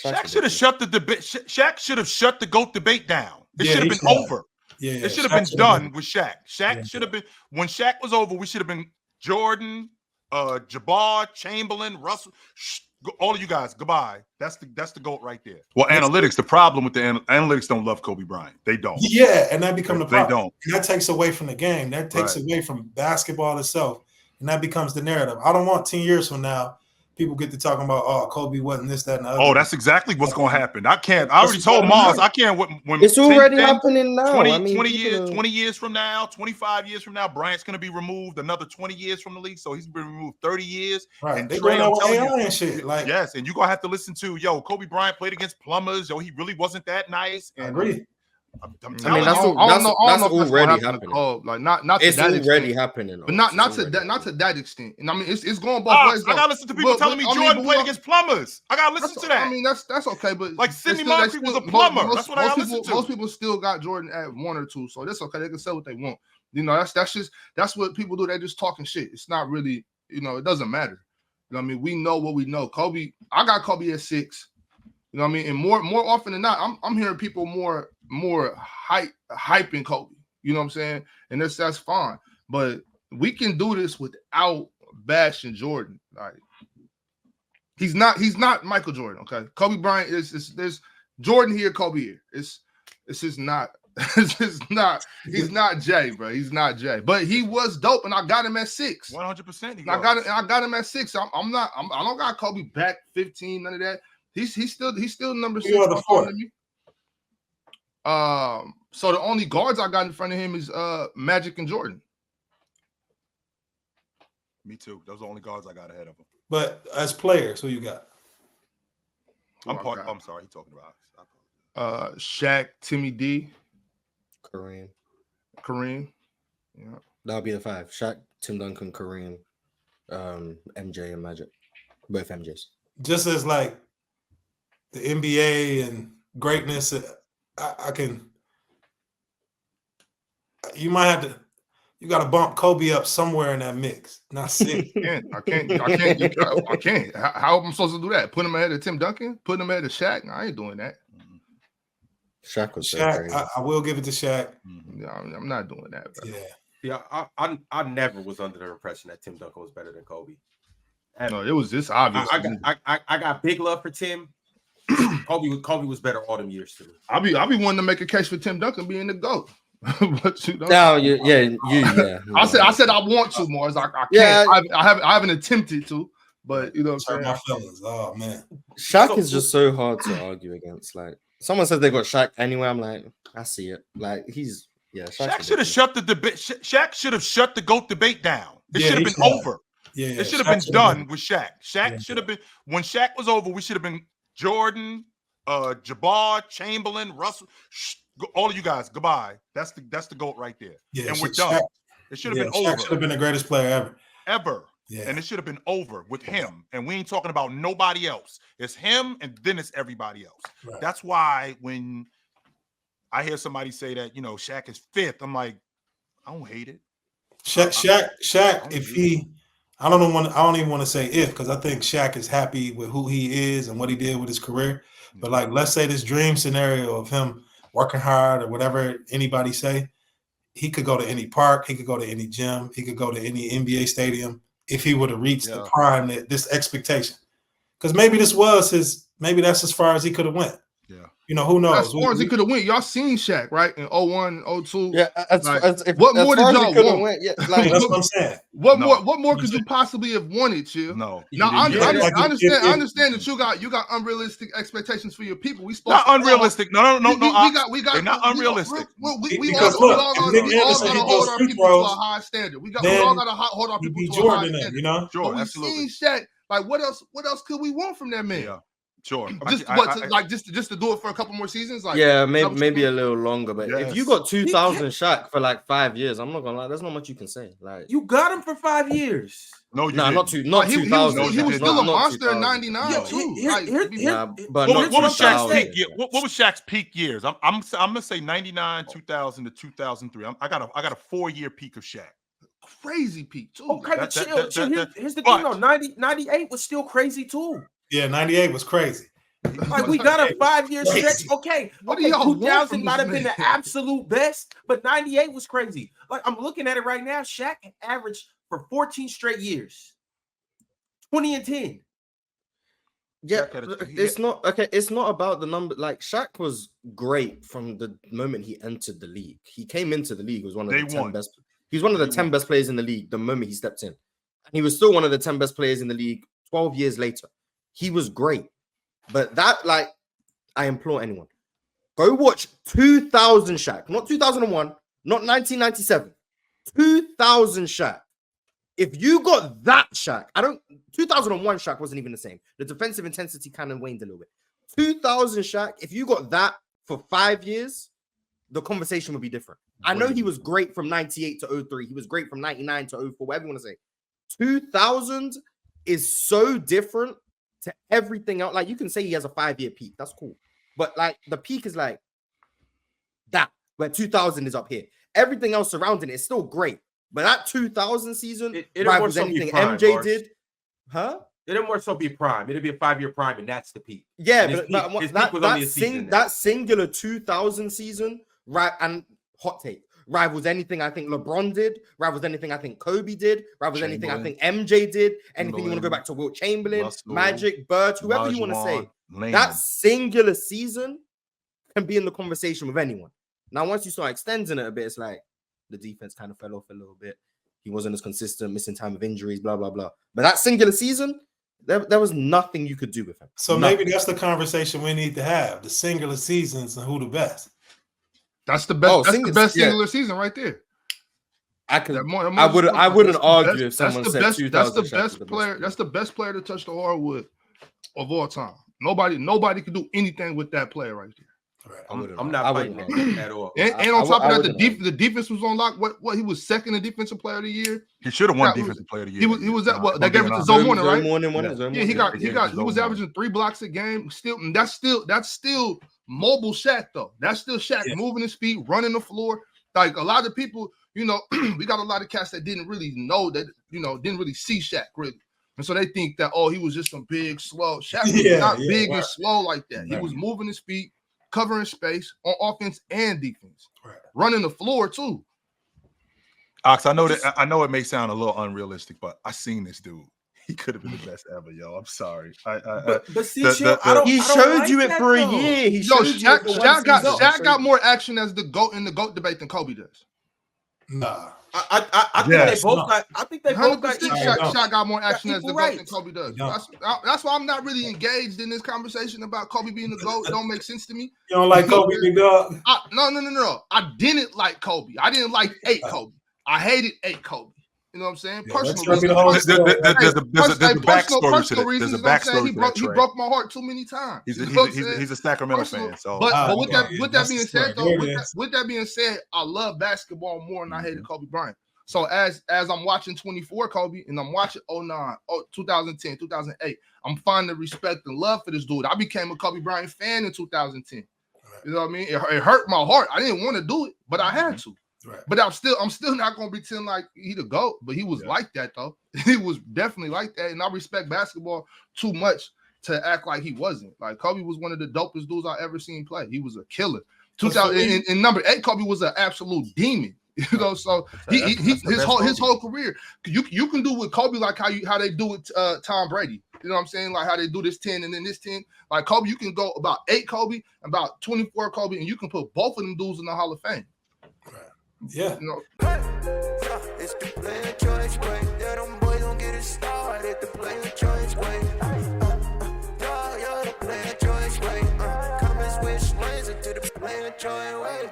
Shaq should have shut the debate. Shaq should have shut the GOAT debate down. It should have been over. Yeah, it should have been done with Shaq. Shaq should have been, when Shaq was over, we should have been Jordan, Jabbar, Chamberlain, Russell. All of you guys, goodbye. That's the GOAT right there. Well, analytics. The problem with the analytics don't love Kobe Bryant. They don't. Yeah, and that becomes the problem. They don't. And that takes away from the game. That takes away from basketball itself, and that becomes the narrative. I don't want 10 years from now people get to talking about, oh, Kobe wasn't this, that, and the other. Oh, that's exactly what's going to happen. I already told Mars, I can't. When it's already happening now. 20 years from now, 25 years from now, Bryant's going to be removed another 20 years from the league. So he's been removed 30 years. Right. And they're going on AI and shit. Like, yes, and you're going to have to listen to, Kobe Bryant played against plumbers. He really wasn't that nice. And I agree. I mean, that's already happening. Like not it's to that already extent. happening. But not to that extent. And I mean, it's going both ways. I gotta listen to people telling me Jordan played against plumbers. I gotta listen to that. I mean, that's okay, but like Sidney Moncrief was a plumber. That's what I gotta listen to. Most people still got Jordan at 1 or 2, so that's okay. They can say what they want. That's what people do. They're just talking shit. It's not really, it doesn't matter. I mean, we know what we know. Kobe, I got Kobe at 6. You know what I mean? And more often than not, I'm hearing people more hyping Kobe. You know what I'm saying? And that's fine. But we can do this without bashing Jordan. Like he's not Michael Jordan. Okay, Kobe Bryant there's Jordan here, Kobe here. It's just not. It's just not. He's not Jay, bro. He's not Jay. But he was dope, and I got him at 6. 100%. I got him at 6. I don't got Kobe back 15. None of that. He's still number 6. So the only guards I got in front of him is Magic and Jordan. Me too. Those are the only guards I got ahead of him. But as players, who you got? I'm sorry, he's talking about Shaq, Timmy D, Kareem. Yeah. That'll be the 5. Shaq, Tim Duncan, Kareem, MJ, and Magic. Both MJs. Just as like the NBA and greatness, I can. You might have to. You got to bump Kobe up somewhere in that mix. Not 6. I can't. How am I supposed to do that? Put him ahead of Tim Duncan? Put him ahead of Shaq? No, I ain't doing that. Shaq was Shaq. I will give it to Shaq. Yeah, I'm not doing that. Bro. Yeah. I never was under the impression that Tim Duncan was better than Kobe. No, it was just obvious. I got big love for Tim. Kobe was better all them years too. I'll be wanting to make a case for Tim Duncan being the GOAT. But I said I want to more. I can't. Yeah. I haven't attempted to, but my feelings. Oh man, Shaq is just so hard to argue against. Like someone says they got Shaq anyway, I'm like, I see it. Like Shaq should have shut the debate. Shaq should have shut the GOAT debate down. It should have been over. It should have been done with Shaq. Shaq should have been, when Shaq was over, we should have been Jordan, Jabbar, Chamberlain, Russell. All of you guys, goodbye. That's the GOAT right there. Yeah, and we're done. It should have been over. Shaq should have been the greatest player ever. Yeah. And it should have been over with him. And we ain't talking about nobody else. It's him, and then it's everybody else. Right. That's why when I hear somebody say that, Shaq is 5th, I'm like, I don't hate it. Shaq, if he, I don't even want to say if, because I think Shaq is happy with who he is and what he did with his career. But like, let's say this dream scenario of him working hard or whatever anybody say, he could go to any park, he could go to any gym, he could go to any NBA stadium if he would have reached the prime, this expectation. Because maybe that's as far as he could have went. Yeah. Who knows? As far as he could have went, y'all seen Shaq, right? In 01, 02. Yeah. What more did y'all want? Went, that's what I'm saying. What more could you possibly have wanted, Chill? No. Now I understand that you got unrealistic expectations for your people. Not unrealistic. No. We got not unrealistic. We all gotta hold our people to a high standard. We all gotta hold our people to a high standard. Sure, we've seen Shaq. Like what else could we want from that man? Yeah. Sure. Just to do it for a couple more seasons? Like maybe a little longer. But if you got 2000 Shaq for like 5 years, I'm not gonna lie, there's not much you can say. Like you got him for 5 years. No, not 2000. He was still a monster in '99 too. What was Shaq's peak year? What was Shaq's peak years? I'm gonna say 99, 2000 to 2003. I got a 4-year peak of Shaq. Crazy peak too. Okay, but chill. Here's the thing though. 98 was still crazy too. Yeah, 98 was crazy. Like we got a 5-year stretch. Okay, What do okay, y'all want 2000 from might this have been man? the absolute best, but 98 was crazy. Like I'm looking at it right now. Shaq averaged for 14 straight years, 20 and 10. Yeah, Shaq had a- he- it's not okay. It's not about the number. Like Shaq was great from the moment he entered the league. He came into the league, was one of Day the 10 one. best. He was one of the Day 10 one. best players in the league the moment he stepped in. And he was still one of the 10 best players in the league 12 years later. He was great. But that, like, I implore anyone, go watch 2000 Shaq, not 2001, not 1997, 2000 Shaq. If you got that Shaq, 2001 Shaq wasn't even the same. The defensive intensity kind of waned a little bit. 2000 Shaq, if you got that for 5 years, the conversation would be different. I know he was great from 98 to 03. He was great from 99 to 04, whatever you want to say. 2000 is so different to everything else. Like, you can say he has a 5-year peak. That's cool. But, like, the peak is like that, where 2000 is up here. Everything else surrounding it is still great. But that 2000 season It rivals more so be anything prime, MJ Lars. did. Huh? It'll more so be prime. It'll be a 5-year prime, and that's the peak. Yeah, And his but peak was only a season. that singular 2000 season, right? And hot take rivals anything I think LeBron did, rivals anything I think Kobe did, rivals anything I think MJ did, anything you want to go back to Wilt Chamberlain, Russell, Magic, Bird, whoever you want to say. Lane. That singular season can be in the conversation with anyone. Now, once you start extending it a bit, it's like the defense kind of fell off a little bit. He wasn't as consistent, missing time of injuries, blah, blah, blah. But that singular season, there was nothing you could do with him. So Nothing. maybe that's the conversation we need to have: the singular seasons and who the best. That's the best. Oh, that's the best yeah. singular season right there. I could. That I wouldn't argue if someone said 2000. That's the Shaq was best player. That's the best player to touch the hardwood of all time. Nobody could do anything with that player right there. Right. I'm not fighting that at all. And on top of that, wouldn't the defense was on lock. What he was second in defensive player of the year. He should have won That was- defensive player of the year. He was at what? They They gave it to Zoe Morning, right? Yeah, he was averaging 3 blocks a game. Still, and that's still mobile Shaq though. That's still Shaq moving his feet, running the floor. Like a lot of people, we got a lot of cats that didn't really know that, didn't really see Shaq really. And so they think that, he was just some big, slow. Shaq was not big and slow like that. He was moving his feet, covering space on offense and defense, running the floor too. Ox, I know it may sound a little unrealistic, but I seen this dude. He could have been the best ever, yo. I'm sorry. But see, he showed you it for a year. Shaq got more action as the GOAT in the GOAT debate than Kobe does. Nah. I think they both got. Shaq got more action as the GOAT than right. Kobe does. That's why I'm not really engaged in this conversation about Kobe being the GOAT. It don't make sense to me. You don't like Kobe, big dog? No. I didn't like Kobe. I didn't like 8 Kobe. I hated 8 Kobe. You know what I'm saying? Personal reasons. There's a backstory to it. There's a backstory to that. He broke my heart too many times. He's a Sacramento fan. So, but with that being said, I love basketball more than I hated Kobe Bryant. So as I'm watching 24 Kobe and I'm watching 2010, 2008, I'm finding respect and love for this dude. I became a Kobe Bryant fan in 2010. You know what I mean? It hurt my heart. I didn't want to do it, but I had to. Right. But I'm still not gonna pretend like he the GOAT, but he was like that though. He was definitely like that, and I respect basketball too much to act like he wasn't. Like Kobe was one of the dopest dudes I ever seen play. He was a killer. 2000 and number 8, Kobe was an absolute demon. So his whole career. You can do with Kobe like how they do with Tom Brady. You know what I'm saying? Like how they do this 10 and then this 10. Like Kobe, you can go about 8 Kobe, about 24 Kobe, and you can put both of them dudes in the Hall of Fame. Yeah. It's the player choice way. Yeah, them boys don't get it started. The player choice way. You're the player choice way. Come and switch lanes into the player choice way.